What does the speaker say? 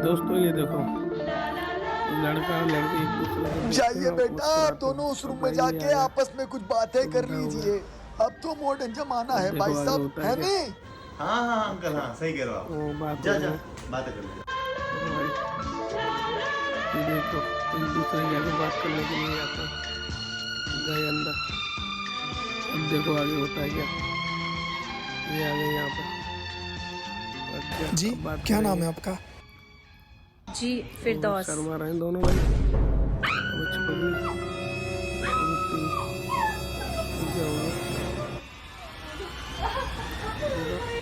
दोस्तों ये देखो, लड़का और लड़की एक दूसरे को देखते हैं जाइए और बेटा, आप मुस्कुराते दोनों हैं। उस अब रूम में भाई ये आ जाके गया, आपस में कुछ बातें कर उल्टा हो गया। लीजिए। अब तो मॉडर्न जमाना अब है देखो भाई आगे साहब, होता है है क्या। नहीं? हाँ हाँ अंकल, अच्छा, हाँ सही कह रहे हो वो आप। बात हो जा रही जा, है। बातें कर लो। देखो भाई, ये देखो, एक दूसरे के आगे बात करने के लिए जाते हैं। गए अंदर। अब देखो आगे होता है क्या। ये आ गए यहाँ पर। अब क्या, जी, अब बात क्या नाम करेंगे। है आपका? जी वो फिरदौस। शर्मा रहे हैं दोनों भाई। अब छोकरी, ये क्या हो गया। देखो